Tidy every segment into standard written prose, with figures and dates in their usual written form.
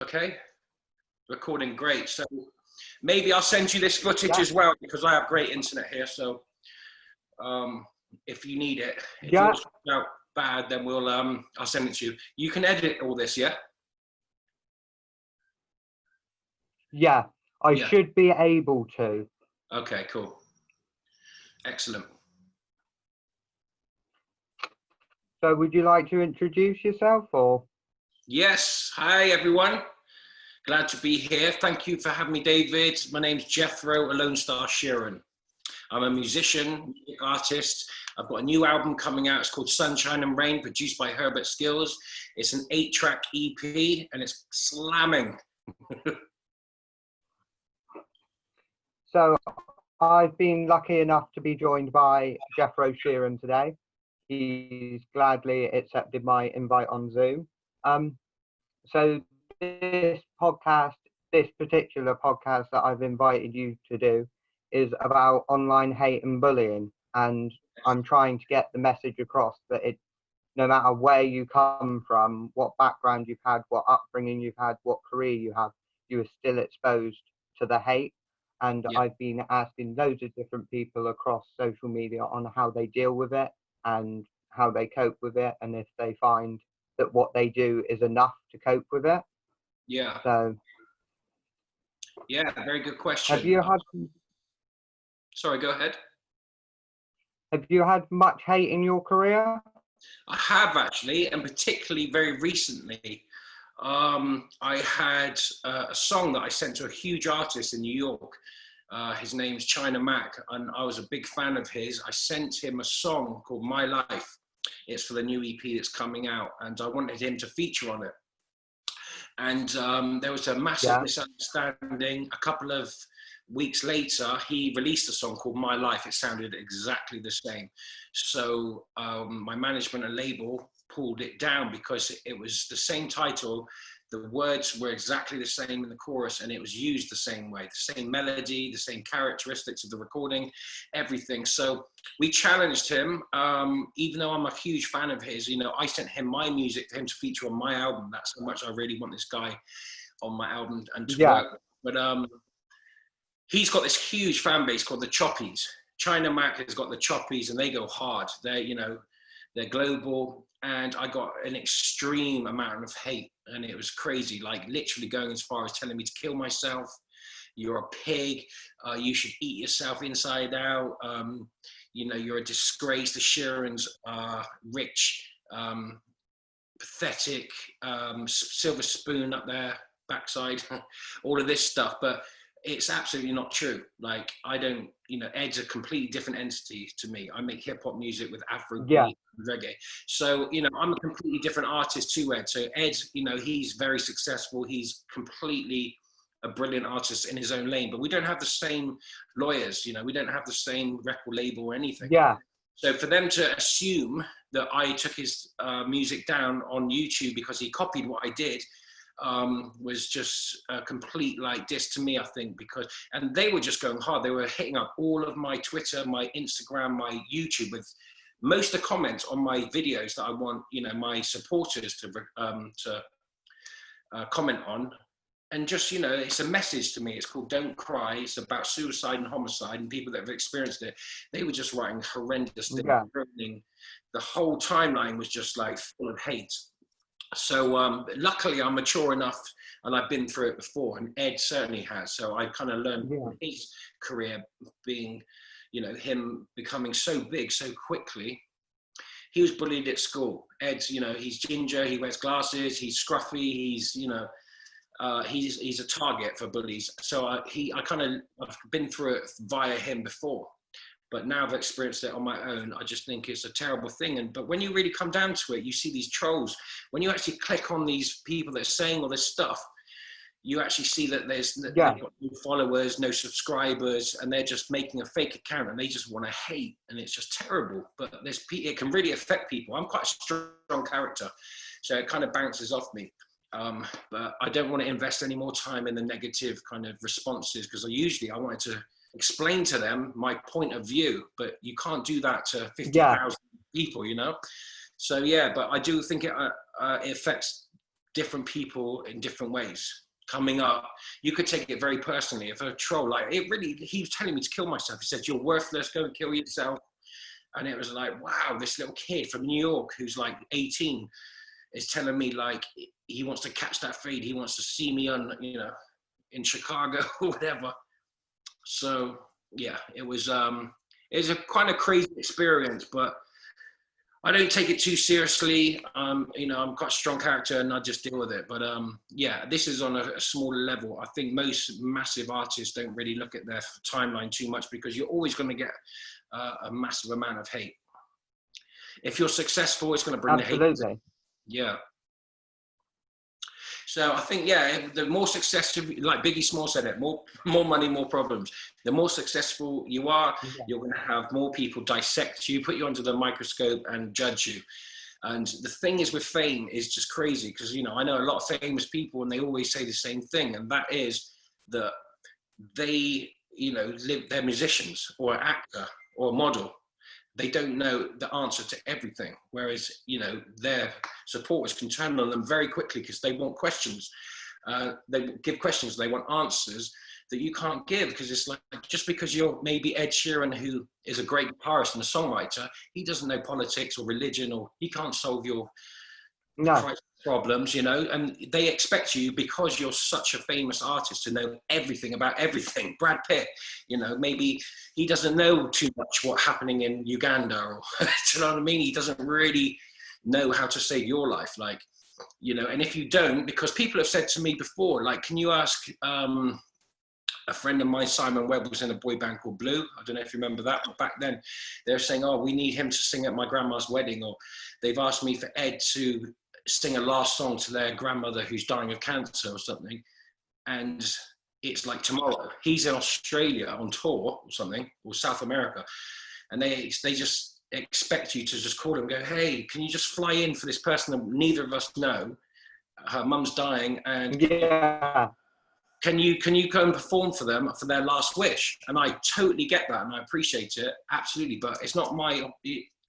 Okay, recording, great. So maybe I'll send you this footage Yeah. as well because I have great internet here. So if you need it, if Yeah. yours comes out bad, then I'll send it to you. You can edit all this, yeah? Yeah, I Yeah. should be able to. Okay, cool. Excellent. So would you like to introduce yourself or? Yes, hi everyone. Glad to be here. Thank you for having me, David. My name's Jethro Sheeran. I'm a musician, music artist. I've got a new album coming out. It's called Sunshine and Rain, produced by Herbert Skills. It's an 8-track EP and it's slamming. So I've been lucky enough to be joined by Jethro Sheeran today. He's gladly accepted my invite on Zoom. So this particular podcast that I've invited you to do is about online hate and bullying. And I'm trying to get the message across that no matter where you come from, what background you've had, what upbringing you've had, what career you have, you are still exposed to the hate. And Yeah. I've been asking loads of different people across social media on how they deal with it and how they cope with it, and if they find that what they do is enough to cope with it. Yeah. So yeah, very good question. Have you had? Sorry, go ahead. Have you had much hate in your career? I have actually, and particularly very recently. I had a song that I sent to a huge artist in New York. His name's China Mac, and I was a big fan of his. I sent him a song called My Life. It's for the new EP that's coming out, and I wanted him to feature on it. And there was a massive misunderstanding. A couple of weeks later, he released a song called My Life. It sounded exactly the same. So my management and label pulled it down because it was the same title. The words were exactly the same in the chorus, and it was used the same way, the same melody, the same characteristics of the recording, everything. So we challenged him, even though I'm a huge fan of his. I sent him my music for him to feature on my album. That's how much I really want this guy on my album and to work. But he's got this huge fan base called the Choppies. China Mac has got the Choppies, and they go hard. They're global, and I got an extreme amount of hate, and it was crazy, like literally going as far as telling me to kill myself. You're a pig. You should eat yourself inside out. You're a disgrace. The Sheerans are rich, pathetic, silver spoon up their backside, all of this stuff. But it's absolutely not true. Like, I don't, Ed's a completely different entity to me. I make hip hop music with Afrobeat, reggae. So, I'm a completely different artist to Ed. So Ed, he's very successful. He's completely a brilliant artist in his own lane, but we don't have the same lawyers, we don't have the same record label or anything. Yeah. So for them to assume that I took his music down on YouTube because he copied what I did, was just a complete diss to me, I think, and they were just going hard. They were hitting up all of my Twitter, my Instagram, my YouTube with most of the comments on my videos that I want, my supporters to comment on. And just, it's a message to me. It's called Don't Cry. It's about suicide and homicide and people that have experienced it. They were just writing horrendous things. The whole timeline was just full of hate. So luckily I'm mature enough and I've been through it before, and Ed certainly has. So I kind of learned from his career being, him becoming so big so quickly. He was bullied at school. Ed's, he's ginger, he wears glasses, he's scruffy, he's, he's a target for bullies. So I've been through it via him before. But now I've experienced it on my own. I just think it's a terrible thing. But when you really come down to it, you see these trolls. When you actually click on these people that are saying all this stuff, you actually see that they've got no followers, no subscribers, and they're just making a fake account and they just want to hate. And it's just terrible. But it can really affect people. I'm quite a strong character, so it kind of bounces off me. But I don't want to invest any more time in the negative kind of responses, because I wanted to explain to them my point of view, but you can't do that to 50,000 people, So but I do think it affects different people in different ways coming up. You could take it very personally. If a troll, like it really, he was telling me to kill myself. He said, "You're worthless, go and kill yourself." And it was like, wow, this little kid from New York who's like 18 is telling me like he wants to catch that fade. He wants to see me on, you know, in Chicago or whatever. So yeah, it was a kind of crazy experience, but I don't take it too seriously. You know, I'm quite a strong character and I just deal with it. But yeah, this is on a smaller level. I think most massive artists don't really look at their timeline too much because you're always going to get a massive amount of hate. If you're successful, it's going to bring the hate. Absolutely. Yeah. So I think, yeah, the more successful, like Biggie Small said it, more money, more problems. The more successful you are, you're going to have more people dissect you, put you under the microscope and judge you. And the thing is with fame is just crazy because, you know, I know a lot of famous people and they always say the same thing. And that is that they, you know, they're musicians or an actor or a model. They don't know the answer to everything. Whereas, you know, their supporters can turn on them very quickly because they want questions. They give questions, they want answers that you can't give because it's like, just because you're maybe Ed Sheeran, who is a great guitarist and a songwriter, he doesn't know politics or religion, or he can't solve your problems, you know, and they expect you because you're such a famous artist to know everything about everything. Brad Pitt, you know, maybe he doesn't know too much what's happening in Uganda, or do you know what I mean? He doesn't really know how to save your life, like, you know. And if you don't, because people have said to me before, like, can you ask a friend of mine, Simon Webb, was in a boy band called Blue. I don't know if you remember that, but back then they're saying, oh, we need him to sing at my grandma's wedding, or they've asked me for Ed to sing a last song to their grandmother who's dying of cancer or something, and it's like tomorrow. He's in Australia on tour or something, or South America, and they just expect you to just call them and go, hey, can you just fly in for this person that neither of us know? Her mum's dying, and can you go and perform for them for their last wish? And I totally get that, and I appreciate it, absolutely. But it's not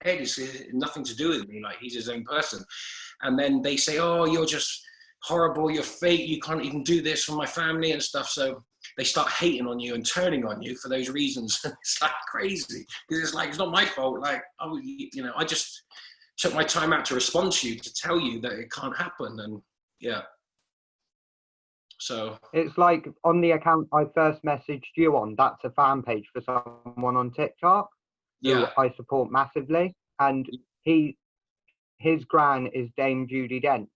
Ed is nothing to do with me. Like, he's his own person. And then they say, oh, you're just horrible, you're fake, you can't even do this for my family and stuff. So they start hating on you and turning on you for those reasons. It's like crazy, because it's like, it's not my fault. Like, you know, I just took my time out to respond to you, to tell you that it can't happen. And yeah. So it's like on the account I first messaged you on, that's a fan page for someone on TikTok who I support massively. And his gran is Dame Judi Dench,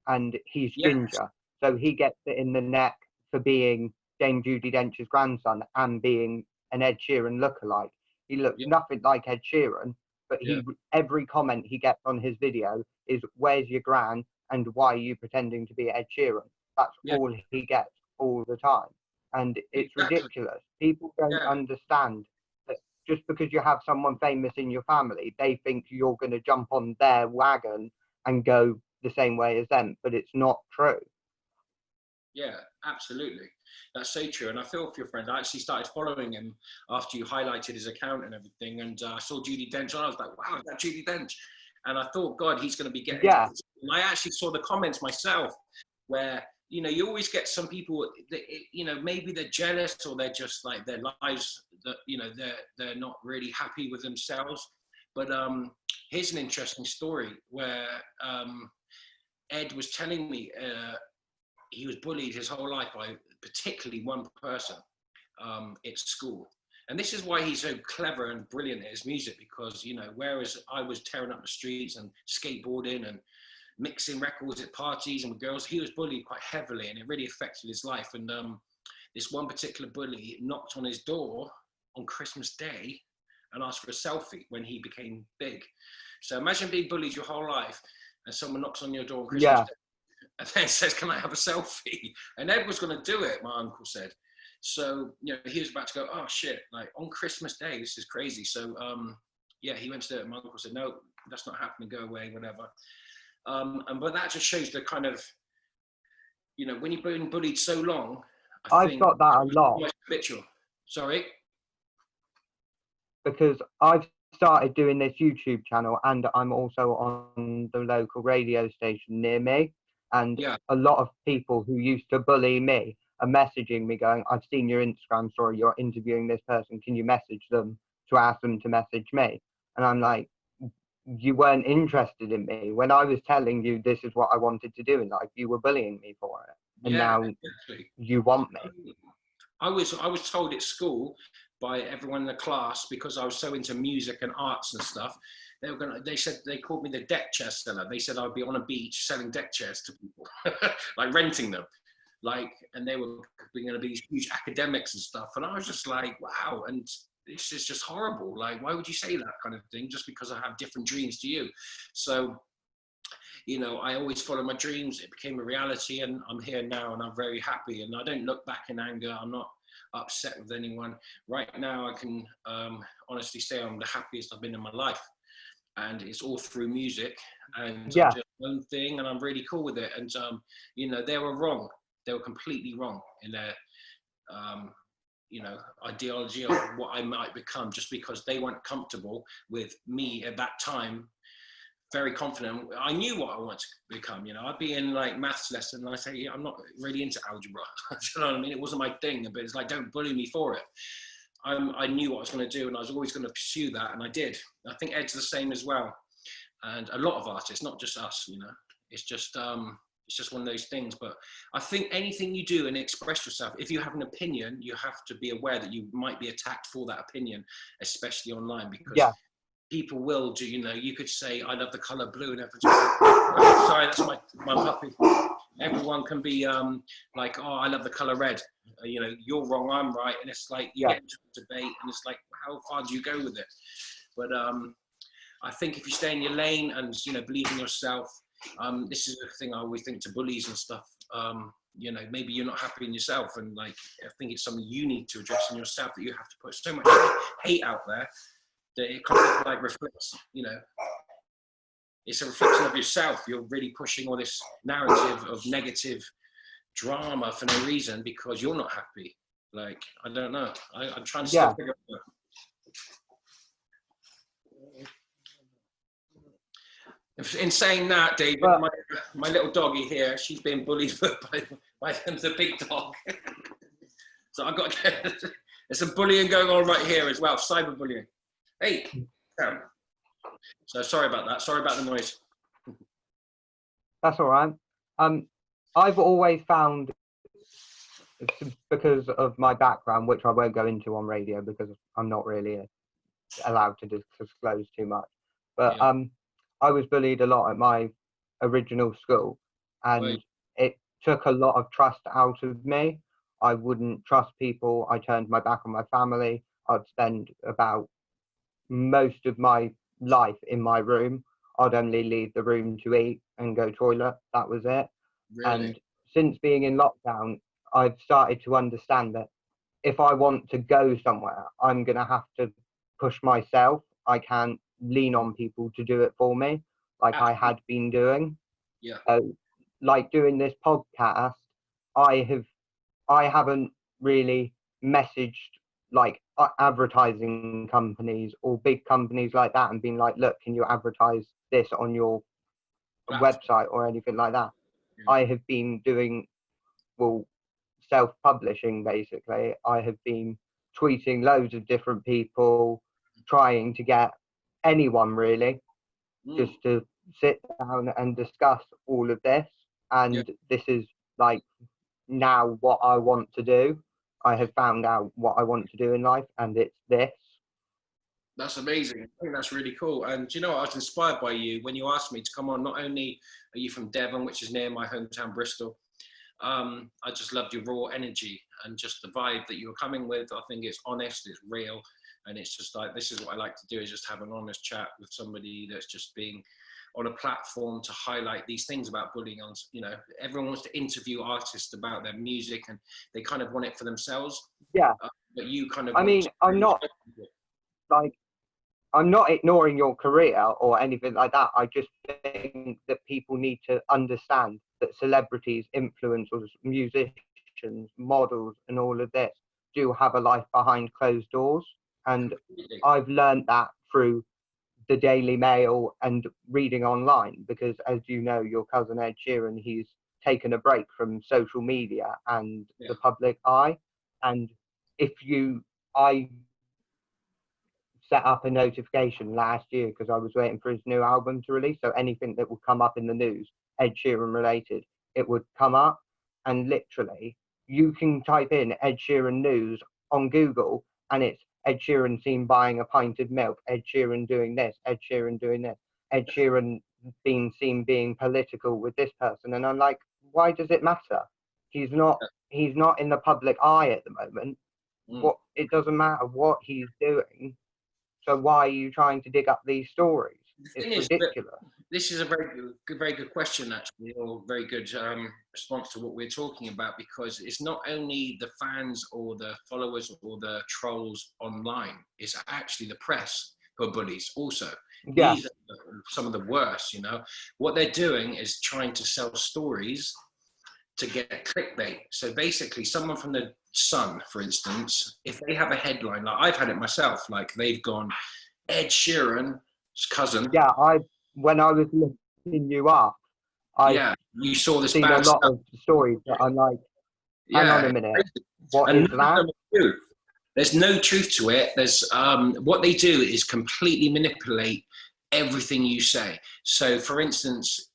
and he's ginger, so he gets it in the neck for being Dame Judi Dench's grandson and being an Ed Sheeran lookalike. He looks nothing like Ed Sheeran, but every comment he gets on his video is, where's your gran and why are you pretending to be Ed Sheeran? That's all he gets all the time. And it's ridiculous. People don't understand that just because you have someone famous in your family, they think you're going to jump on their wagon and go the same way as them, but it's not true. Yeah, absolutely. That's so true. And I feel for your friend. I actually started following him after you highlighted his account and everything. And I saw Judi Dench on. I was like, wow, is that Judi Dench? And I thought, God, he's going to be getting. And I actually saw the comments myself where, you know, you always get some people that, you know, maybe they're jealous, or they're just like, their lives, that, you know, they're not really happy with themselves. But here's an interesting story where Ed was telling me he was bullied his whole life by particularly one person at school. And this is why he's so clever and brilliant at his music, because, you know, whereas I was tearing up the streets and skateboarding and mixing records at parties and with girls, he was bullied quite heavily, and it really affected his life. And this one particular bully knocked on his door on Christmas Day and asked for a selfie when he became big. So imagine being bullied your whole life and someone knocks on your door on Christmas Day and then says, can I have a selfie? And Ed was going to do it, my uncle said. So, you know, he was about to go, oh shit, like on Christmas Day, this is crazy. So yeah, he went to do it. My uncle said, no, that's not happening, go away, whatever. But that just shows the kind of, you know, when you've been bullied so long, I've got that a lot. Habitual. Sorry? Because I've started doing this YouTube channel, and I'm also on the local radio station near me. And Yeah. a lot of people who used to bully me are messaging me going, I've seen your Instagram story, you're interviewing this person, can you message them to ask them to message me? And I'm like, you weren't interested in me. When I was telling you this is what I wanted to do in life, you were bullying me for it. And Yeah, now exactly. you want me. I was told at school by everyone in the class, because I was so into music and arts and stuff. They called me the deck chair seller. They said I'd be on a beach selling deck chairs to people, like renting them, and they were going to be these huge academics and stuff. And I was just like, wow. And this is just horrible. Like, why would you say that kind of thing just because I have different dreams to you? So, I always follow my dreams. It became a reality, and I'm here now, and I'm very happy. And I don't look back in anger. I'm not upset with anyone. Right now, I can honestly say I'm the happiest I've been in my life, and it's all through music. And I'm Yeah, just my own thing, and I'm really cool with it. And they were wrong. They were completely wrong in their um, ideology of what I might become, just because they weren't comfortable with me at that time. Very confident. I knew what I wanted to become. I'd be in like maths lesson and I say, yeah, I'm not really into algebra. You know what I mean? It wasn't my thing, but it's like, don't bully me for it. I knew what I was going to do, and I was always going to pursue that, and I did. I think Ed's the same as well, and a lot of artists, not just us. It's just one of those things. But I think anything you do and express yourself, if you have an opinion, you have to be aware that you might be attacked for that opinion, especially online, because yeah, people will do, you could say, I love the color blue, and sorry, that's my puppy. Everyone can be like, oh, I love the color red. You're wrong, I'm right. And it's like, you yeah, get into a debate, and it's like, how far do you go with it? But I think if you stay in your lane and, believe in yourself, this is the thing I always think to bullies and stuff. Maybe you're not happy in yourself, and like, I think it's something you need to address in yourself, that you have to put so much hate out there that it kind of like reflects, it's a reflection of yourself. You're really pushing all this narrative of negative drama for no reason, because you're not happy. Like, I don't know. I'm trying to still yeah. figure out. In saying that, David, But my little doggy here, she's being bullied by the big dog. So I've got to get, there's some bullying going on right here as well, cyberbullying. Hey, Sam. So sorry about that. Sorry about the noise. that's all right. I've always found, because of my background, which I won't go into on radio because I'm not really allowed to disclose too much. But Yeah. I was bullied a lot at my original school, Well, and it took a lot of trust out of me. I wouldn't trust people. I turned my back on my family. I'd spend about most of my life in my room. I'd only leave the room to eat and go toilet. That was it. really? And since being in lockdown, I've started to understand that if I want to go somewhere, I'm going to have to push myself. I can't lean on people to do it for me like I had been doing. Yeah. So, like doing this podcast, I have I haven't really messaged like advertising companies or big companies like that and been like, look, can you advertise this on your website or anything like that. Yeah. I have been doing, well, self-publishing basically. I have been tweeting loads of different people, trying to get anyone really just to sit down and discuss all of this. Yeah. And this is like now what I want to do. I have found out what I want to do in life, and it's this. That's amazing. I think that's really cool. And do you know what? I was inspired by you when you asked me to come on. Not only are you from Devon, which is near my hometown, Bristol, I just loved your raw energy and just the vibe that you were coming with. I think it's honest, it's real, and it's just like, this is what I like to do, is just have an honest chat with somebody that's just being on a platform to highlight these things about bullying. On, everyone wants to interview artists about their music, and they kind of want it for themselves. Yeah. But you kind of I want mean, to I'm not like, I'm not ignoring your career or anything like that. I just think that people need to understand that celebrities, influencers, musicians, models, and all of this do have a life behind closed doors. And I've learned that through the Daily Mail and reading online, because as you know, your cousin Ed Sheeran, he's taken a break from social media and the public eye. And I set up a notification last year because I was waiting for his new album to release. So anything that would come up in the news, Ed Sheeran related, it would come up. And literally, you can type in Ed Sheeran news on Google, and it's Ed Sheeran seen buying a pint of milk, Ed Sheeran doing this, Ed Sheeran doing this, Ed Sheeran being seen being political with this person. And I'm like, why does it matter? He's not in the public eye at the moment. It doesn't matter what he's doing. So why are you trying to dig up these stories? It's ridiculous. This is a very good question, actually, or very good response to what we're talking about, because it's not only the fans or the followers or the trolls online, it's actually the press who are bullies also. Yeah. These are some of the worst, you know. What they're doing is trying to sell stories to get clickbait. So basically, someone from the Sun, for instance, if they have a headline, like I've had it myself, like they've gone, Ed Sheeran's cousin. Yeah, when I was looking you up, you saw this seen bad a lot stuff. of stories that I'm like, hang on a minute, what is that? There's no truth to it. There's what they do is completely manipulate everything you say. So, for instance,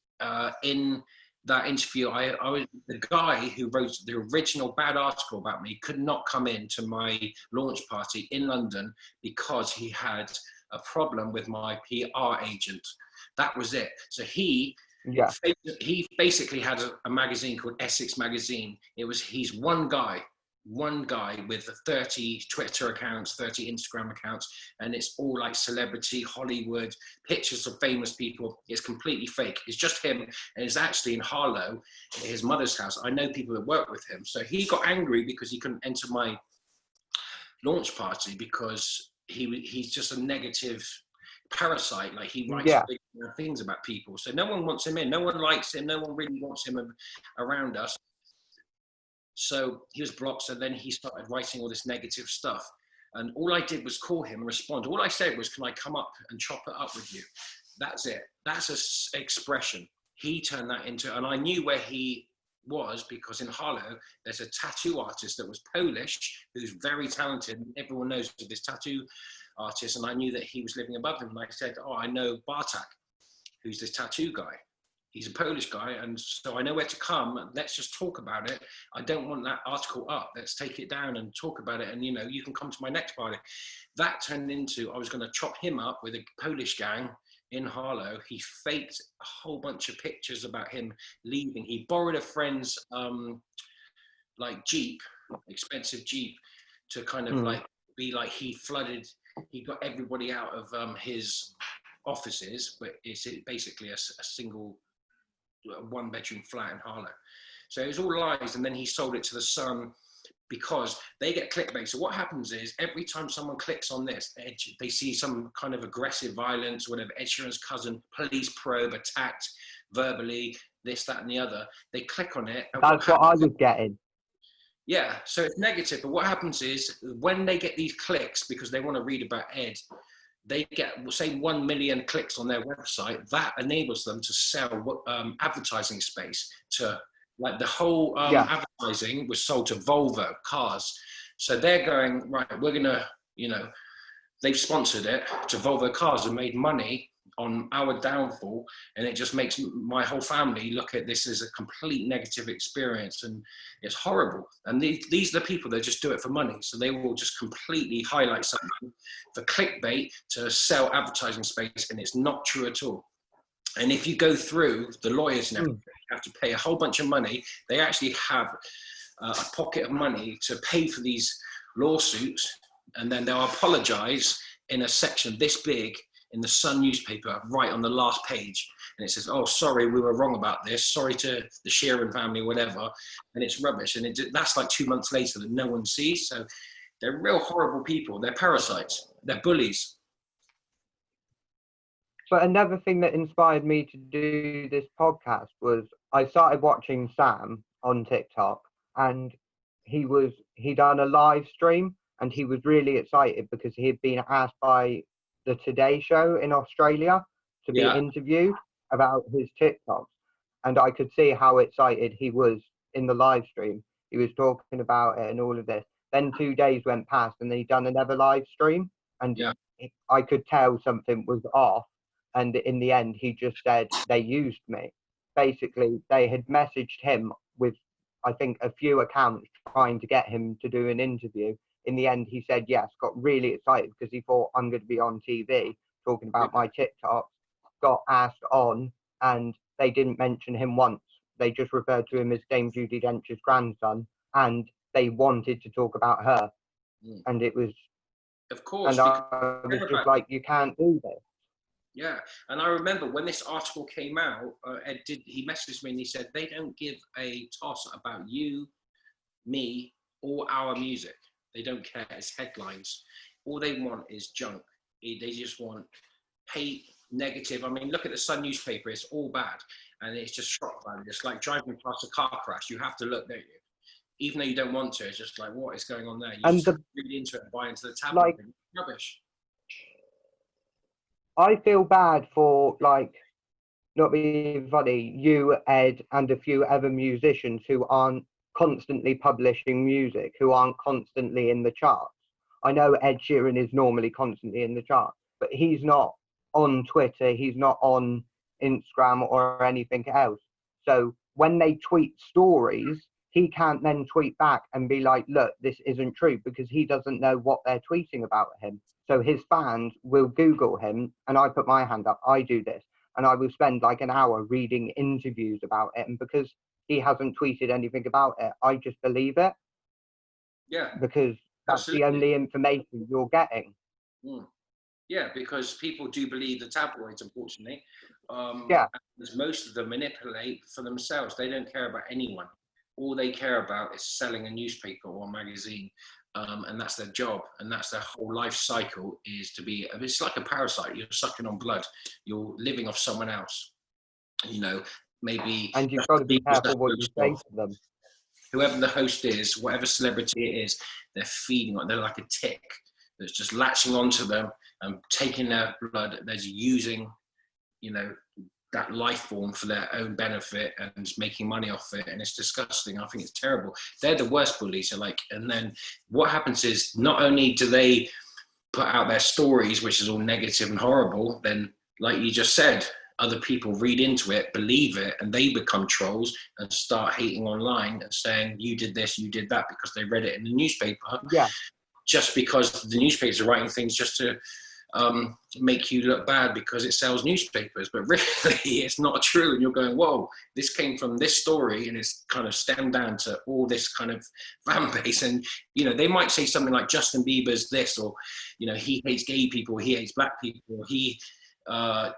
in that interview, I was the guy who wrote the original bad article about me could not come in to my launch party in London because he had a problem with my PR agent. That was it. So he basically had a magazine called Essex Magazine. He's one guy with 30 Twitter accounts, 30 Instagram accounts, and it's all like celebrity, Hollywood, pictures of famous people. It's completely fake. It's just him, and it's actually in Harlow, his mother's house. I know people that work with him. So he got angry because he couldn't enter my launch party because he's just a negative parasite. Like he writes big things about people. So no one wants him in. No one likes him. No one really wants him around us. So he was blocked. So then he started writing all this negative stuff. And all I did was call him and respond. All I said was, can I come up and chop it up with you? That's it. That's an expression. He turned that into, and I knew where he was because in Harlow, there's a tattoo artist that was Polish, who's very talented. And everyone knows this tattoo artist. And I knew that he was living above him. And I said, oh, I know Bartak, who's this tattoo guy. He's a Polish guy, and so I know where to come. Let's just talk about it. I don't want that article up. Let's take it down and talk about it. And, you know, you can come to my next party. That turned into, I was going to chop him up with a Polish gang in Harlow. He faked a whole bunch of pictures about him leaving. He borrowed a friend's like Jeep, expensive Jeep, to kind of like be like he got everybody out of his offices, but it's basically a single one-bedroom flat in Harlow. So it was all lies, and then he sold it to the Sun because they get clickbait. So what happens is every time someone clicks on this, they see some kind of aggressive violence, whatever, Ed Sheeran's cousin, police probe, attacked verbally, this, that, and the other. They click on it. That's what I was getting. Yeah, so it's negative. But what happens is when they get these clicks because they want to read about Ed, they get, say, 1 million clicks on their website. That enables them to sell advertising space to, like the whole advertising was sold to Volvo cars. So they're going, right, we're going to, you know, they've sponsored it to Volvo cars and made money on our downfall. And it just makes my whole family look at this as a complete negative experience. And it's horrible. And these are the people that just do it for money. So they will just completely highlight something for clickbait to sell advertising space. And it's not true at all. And if you go through the lawyers and everything, you have to pay a whole bunch of money. They actually have a pocket of money to pay for these lawsuits. And then they'll apologize in a section this big in the Sun newspaper, right on the last page. And it says, oh, sorry, we were wrong about this. Sorry to the Sheeran family, whatever. And it's rubbish. And that's like 2 months later that no one sees. So they're real horrible people. They're parasites. They're bullies. But another thing that inspired me to do this podcast was I started watching Sam on TikTok, and he done a live stream, and he was really excited because he had been asked by the Today Show in Australia to be Yeah. interviewed about his TikToks, and I could see how excited he was in the live stream. He was talking about it and all of this. Then 2 days went past, and then he done another live stream, and Yeah. I could tell something was off. And in the end, he just said they used me. Basically, they had messaged him with, I think, a few accounts trying to get him to do an interview. In the end, he said yes, got really excited because he thought, I'm going to be on TV talking about my TikTok. Got asked on, and they didn't mention him once. They just referred to him as Dame Judi Dench's grandson, and they wanted to talk about her. And it was, Of course, and I was just like, you can't do this. Yeah, and I remember when this article came out, Ed he messaged me and he said, they don't give a toss about you, me, or our music. They don't care. It's headlines. All they want is junk. They just want hate, negative. I mean, look at the Sun newspaper. It's all bad. And it's just shock value. It's like driving past a car crash. You have to look, don't you? Even though you don't want to. It's just like, what is going on there? You just read into it and buy into the tabloid. Like, rubbish. I feel bad for, like, not being funny, you, Ed, and a few other musicians who aren't constantly publishing music, who aren't constantly in the charts. I know Ed Sheeran is normally constantly in the charts, but he's not on Twitter, he's not on Instagram or anything else. So when they tweet stories, he can't then tweet back and be like, look, this isn't true, because he doesn't know what they're tweeting about him. So his fans will Google him, and I put my hand up, I do this, and I will spend like an hour reading interviews about it, and because he hasn't tweeted anything about it, I just believe it. Yeah. Because that's absolutely the only information you're getting. Yeah, because people do believe the tabloids, unfortunately. Yeah. As most of them manipulate for themselves. They don't care about anyone. All they care about is selling a newspaper or a magazine. And that's their job, and that's their whole life cycle, is to be, it's like a parasite. You're sucking on blood, you're living off someone else, you know, maybe. And you've got to be careful what you say to them. Whoever the host is, whatever celebrity it is, they're feeding on, they're like a tick that's just latching onto them and taking their blood. They're using, you know, that life form for their own benefit and making money off it, and it's disgusting. I think it's terrible. They're the worst bullies. So like, and then what happens is, not only do they put out their stories, which is all negative and horrible, then like you just said, other people read into it, believe it, and they become trolls and start hating online and saying, you did this, you did that, because they read it in the newspaper. Yeah. Just because the newspapers are writing things just to make you look bad because it sells newspapers, but really it's not true. And you're going, whoa, this came from this story, and it's kind of stemmed down to all this kind of fan base. And, you know, they might say something like Justin Bieber's this, or, you know, he hates gay people, he hates black people, he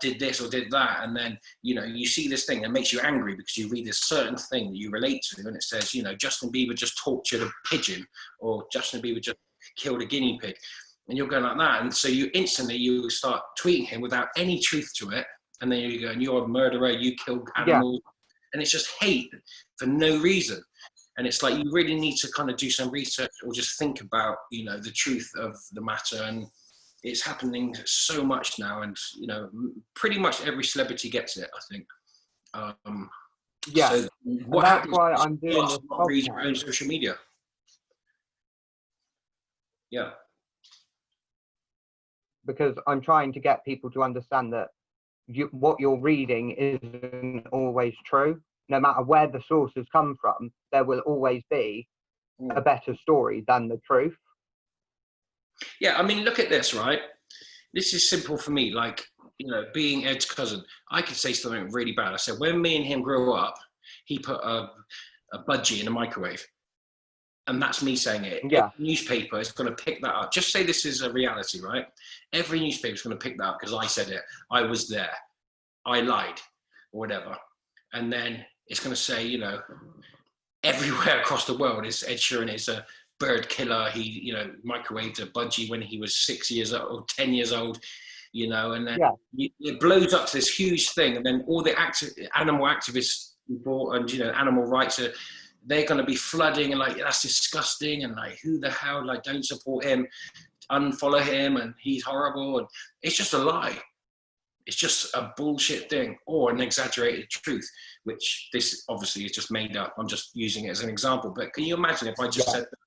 did this or did that. And then, you know, you see this thing and it makes you angry because you read this certain thing that you relate to, and it says, you know, Justin Bieber just tortured a pigeon, or Justin Bieber just killed a guinea pig. And you're going like that, and so you start tweeting him without any truth to it, and then you go, and you're a murderer, you killed animals, and it's just hate for no reason. And it's like, you really need to kind of do some research, or just think about, you know, the truth of the matter. And it's happening so much now, and, you know, pretty much every celebrity gets it, I think. So what that's happens why I'm doing this not read your own social media. Yeah. Because I'm trying to get people to understand that what you're reading isn't always true. No matter where the sources come from, there will always be a better story than the truth. Yeah, I mean, look at this, right? This is simple for me. Like, you know, being Ed's cousin, I could say something really bad. I said, when me and him grew up, he put a budgie in a microwave. And that's me saying it. Yeah. Every newspaper is going to pick that up. Just say this is a reality, right? Every newspaper is going to pick that up because I said it. I was there. I lied, or whatever. And then it's going to say, you know, everywhere across the world is Ed Sheeran is a bird killer. He, you know, microwaved a budgie when he was 6 years old, 10 years old, you know, and then it blows up to this huge thing. And then all the animal activists people and, you know, animal rights they're going to be flooding and like, that's disgusting, and like, who the hell, like, don't support him. unfollow him and he's horrible. And it's just a lie. It's just a bullshit thing or an exaggerated truth, which this obviously is just made up. I'm just using it as an example. But can you imagine if I just said that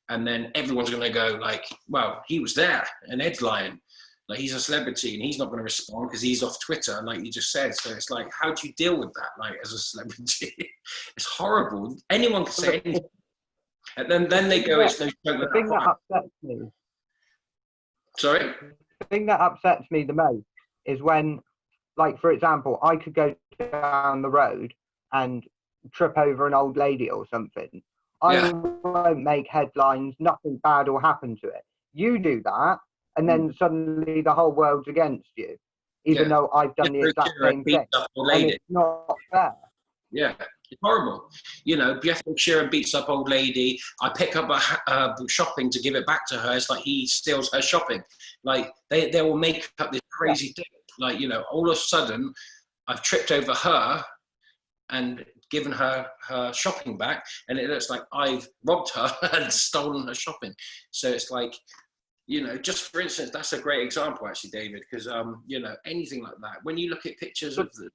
and then everyone's going to go like, well, he was there and Ed's lying. Like, he's a celebrity and he's not going to respond because he's off Twitter, like you just said. So it's like, how do you deal with that, like, as a celebrity? It's horrible. Anyone can say anything. And then they go, it's no joke. The thing that upsets me. Sorry? The thing that upsets me the most is when, like, for example, I could go down the road and trip over an old lady or something. I won't make headlines, nothing bad will happen to it. You do that, and then suddenly the whole world's against you, even though I've done the exact same thing. And it's not fair. Yeah, it's horrible. You know, Jethro Sheeran beats up old lady. I pick up a shopping to give it back to her. It's like he steals her shopping. Like, they will make up this crazy thing. Like, you know, all of a sudden, I've tripped over her and given her shopping back, and it looks like I've robbed her and stolen her shopping. So it's like, you know, just for instance, that's a great example, actually, David, because, you know, anything like that, when you look at pictures of the...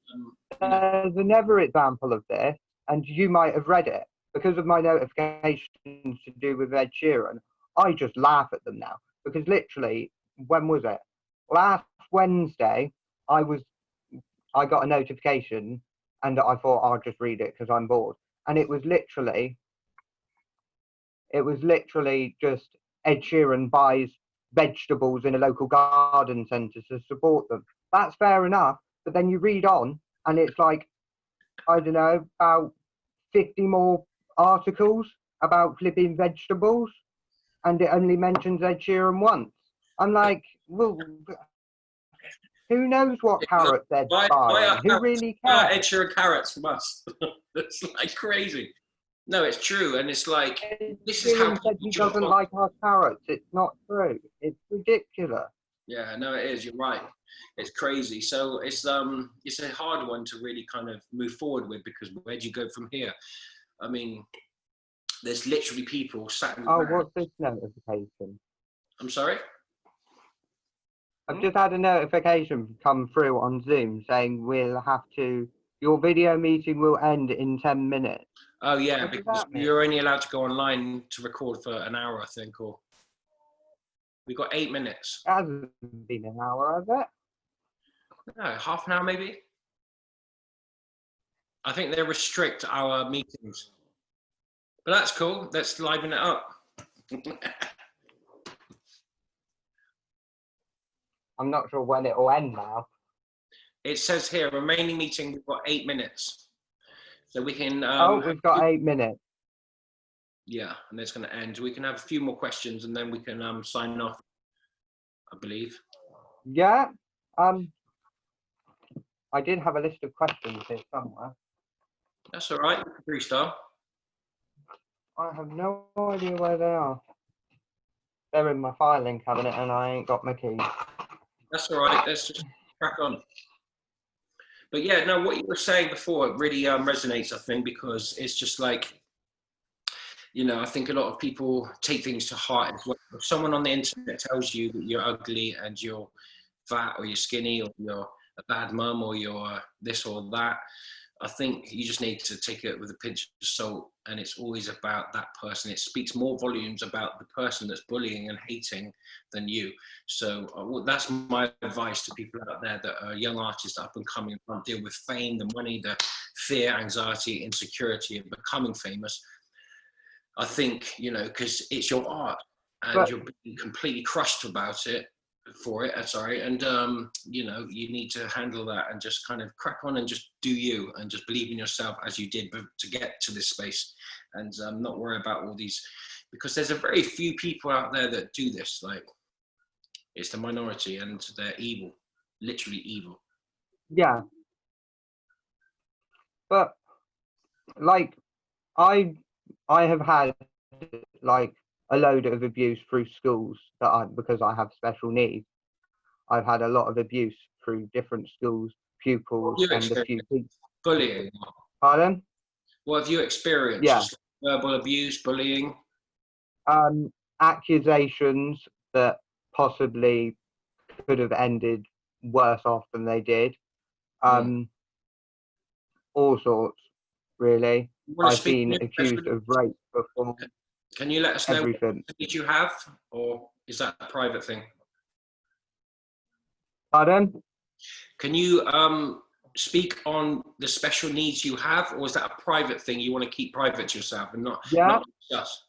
There's another example of this, and you might have read it. Because of my notifications to do with Ed Sheeran, I just laugh at them now. Because literally, when was it? Last Wednesday, I got a notification, and I thought I'll just read it because I'm bored. And it was literally just Ed Sheeran buys vegetables in a local garden centre to support them. That's fair enough, but then you read on and it's like, I don't know, about 50 more articles about flipping vegetables, and it only mentions Ed Sheeran once. I'm like, well, who knows what carrots Ed's buying? Who really cares? Ed Sheeran carrots from us. It's like crazy. No, it's true, and it's like, this is how said he doesn't like our carrots. It's not true. It's ridiculous. Yeah, no, it is. You're right. It's crazy. So it's a hard one to really kind of move forward with, because where do you go from here? I mean, there's literally people sat in the ground. What's this notification? I'm sorry? I've just had a notification come through on Zoom saying your video meeting will end in 10 minutes. Oh, yeah, because you're only allowed to go online to record for an hour, I think, or we've got 8 minutes. It hasn't been an hour, has it? No, half an hour maybe. I think they restrict our meetings. But that's cool. Let's liven it up. I'm not sure when it will end now. It says here, remaining meeting, we've got 8 minutes. So we can... we've got 8 minutes. Yeah, and it's going to end. We can have a few more questions and then we can sign off, I believe. Yeah. I did have a list of questions here somewhere. That's all right. Freestyle. I have no idea where they are. They're in my filing cabinet and I ain't got my keys. That's all right. Let's just crack on. But yeah, no, what you were saying before, it really resonates, I think, because it's just like, you know, I think a lot of people take things to heart as well. If someone on the internet tells you that you're ugly and you're fat or you're skinny or you're a bad mum or you're this or that, I think you just need to take it with a pinch of salt, and it's always about that person. It speaks more volumes about the person that's bullying and hating than you. So that's my advice to people out there that are young artists, up and coming, and can't deal with fame, the money, the fear, anxiety, insecurity of becoming famous. I think, you know, because it's your art and you're being completely crushed about it. And you know, you need to handle that and just kind of crack on and just do you and just believe in yourself as you did to get to this space, and not worry about all these, because there's a very few people out there that do this. Like, it's the minority and they're evil, literally evil. Yeah, but like I have had like a load of abuse through schools because I have special needs. I've had a lot of abuse through different schools, pupils, and a few people. Bullying. Pardon? What have you experienced? Yeah. Just verbal abuse, bullying? Accusations, that possibly could have ended worse off than they did. All sorts, really. You want to I've speak on been your special accused of rape before, Can you let us know everything. what needs you have, or is that a private thing? Pardon? Can you speak on the special needs you have, or is that a private thing you want to keep private to yourself and Yeah. not discuss?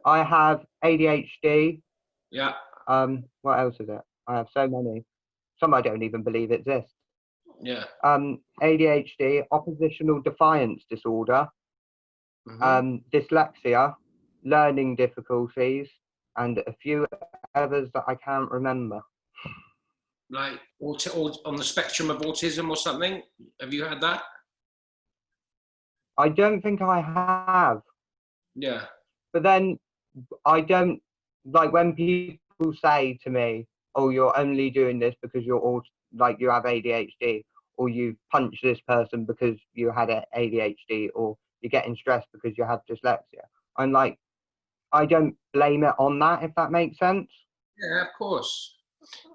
I have ADHD. Yeah. What else is it? I have so many. Some I don't even believe exist. Yeah. ADHD, oppositional defiance disorder, dyslexia, learning difficulties, and a few others that I can't remember. Like on the spectrum of autism or something? Have you had that? I don't think I have. Yeah. But then I don't like when people say to me, "Oh, you're only doing this because you're all like you have ADHD, or you punch this person because you had ADHD, or you're getting stressed because you have dyslexia." I'm like, I don't blame it on that, if that makes sense. Yeah, of course.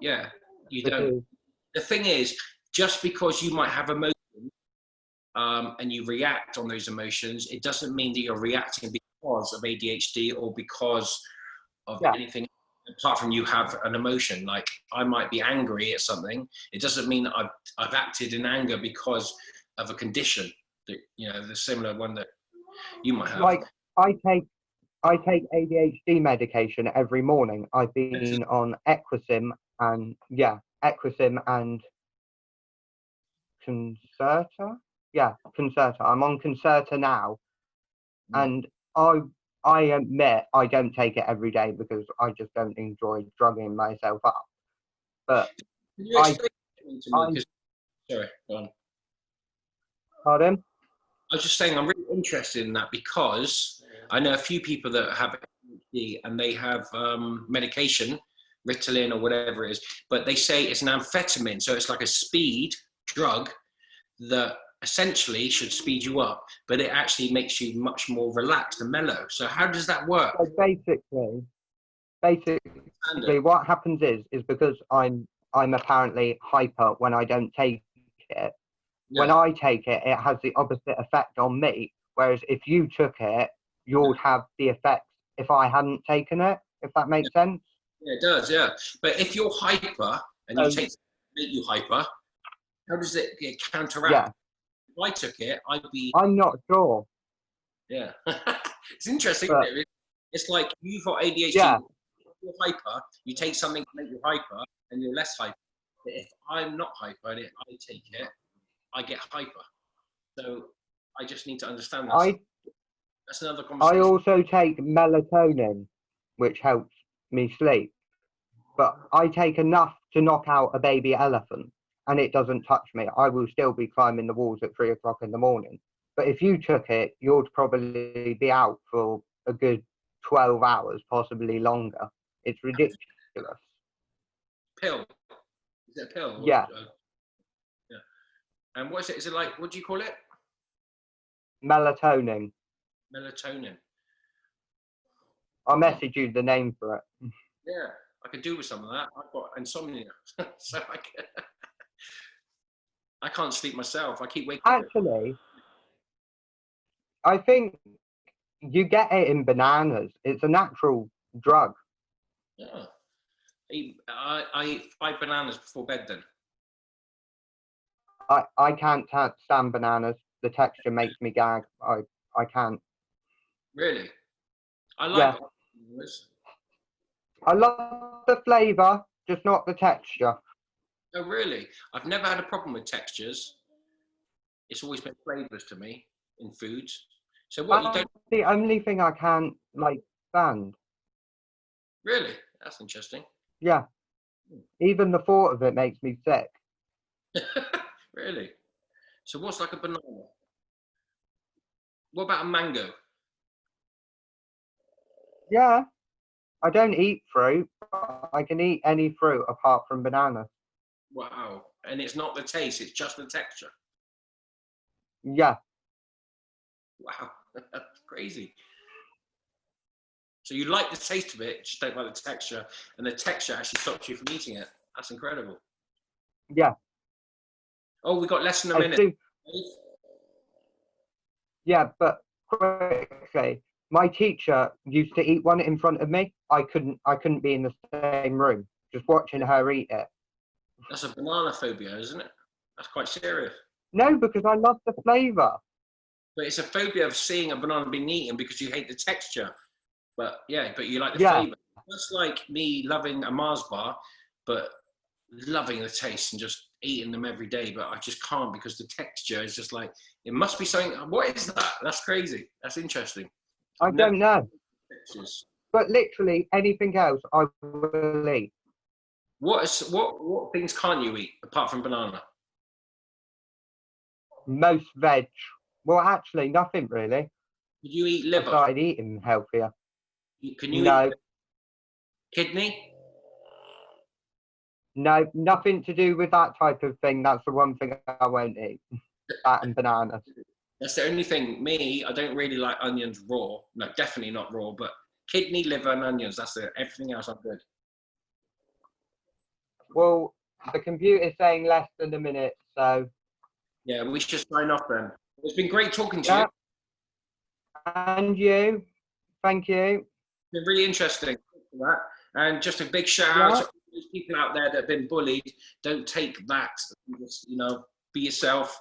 Yeah, you don't. Because The thing is, just because you might have emotions and you react on those emotions, it doesn't mean that you're reacting because of ADHD or because of yeah, anything apart from you have an emotion. Like I might be angry at something. It doesn't mean that I've acted in anger because of a condition that, the similar one that you might have. like I take ADHD medication every morning. I've been on Equisim and Equisim and Concerta. Yeah, Concerta. I'm on Concerta now, and I admit I don't take it every day because I just don't enjoy drugging myself up. But Can you I, explain to I, me? Sorry, go on. pardon? I was just saying I'm really interested in that because I know a few people that have ADHD and they have medication, Ritalin or whatever it is, but they say it's an amphetamine, so it's like a speed drug that essentially should speed you up, but it actually makes you much more relaxed and mellow. So how does that work? So basically, what happens is because I'm apparently hyper when I don't take it. When I take it, it has the opposite effect on me. Whereas if you took it, you'd have the effects if I hadn't taken it, if that makes sense. Yeah, it does, yeah. But if you're hyper and you take make you hyper, how does it counteract? Yeah, If I took it, I'd be I'm not sure. yeah. It's interesting, But isn't it? It's like you've got ADHD, yeah, you're hyper, you take something to make you hyper, and you're less hyper. But if I'm not hyper and I take it, I get hyper. So I just need to understand that stuff. That's another I conversation. also take melatonin, which helps me sleep. But I take enough to knock out a baby elephant, and it doesn't touch me. I will still be climbing the walls at 3 o'clock in the morning. But if you took it, you'd probably be out for a good 12 hours, possibly longer. It's ridiculous. Pill. Is it a pill? Yeah, Yeah. And what is it? Is it like, what do you call it? melatonin. Melatonin. I'll message you the name for it. Yeah, I could do with some of that. I've got insomnia, so I can't sleep myself. I keep waking up. Actually, I think you get it in bananas. It's a natural drug. Yeah. I eat 5 bananas before bed then. I can't stand bananas. The texture makes me gag. I can't. Really? I like Yeah, bananas. I love the flavour, just not the texture. Oh, really? I've never had a problem with textures. It's always been flavors to me in foods. So what, you That's don't the only thing I can't stand. really? That's interesting. Yeah, even the thought of it makes me sick. Really? So what's like a banana? What about a mango? Yeah, I don't eat fruit. But I can eat any fruit apart from bananas. Wow. And it's not the taste, it's just the texture. Yeah, Wow. That's crazy. So you like the taste of it, just don't like the texture, and the texture actually stops you from eating it. That's incredible. Yeah. Oh, we got less than a I minute. do. Yeah, but quickly, my teacher used to eat one in front of me. I couldn't be in the same room, just watching her eat it. That's a banana phobia, isn't it? That's quite serious. No, because I love the flavour. But it's a phobia of seeing a banana being eaten because you hate the texture. But yeah, but you like the Yeah. flavour. That's like me loving a Mars bar, but loving the taste and just eating them every day. But I just can't because the texture is just like, it must be something. What is that? That's crazy. That's interesting. I don't know. Textures. But literally anything else I will eat. What things can't you eat apart from banana? Most veg. Well, actually, nothing really. Could you eat I liver? started eating healthier. Can you No, eat kidney? no, nothing to do with that type of thing. That's the one thing I won't eat. That and bananas. That's the only thing. Me, I don't really like onions raw. No, definitely not raw, but kidney, liver, and onions. That's it. Everything else, I'm good. Well, the computer's saying less than a minute, so Yeah, we should sign off then. It's been great talking to you. yeah. And you, thank you. It's been really interesting. For that. And just a big shout out to all those people out there that have been bullied. Don't take that. Just, be yourself.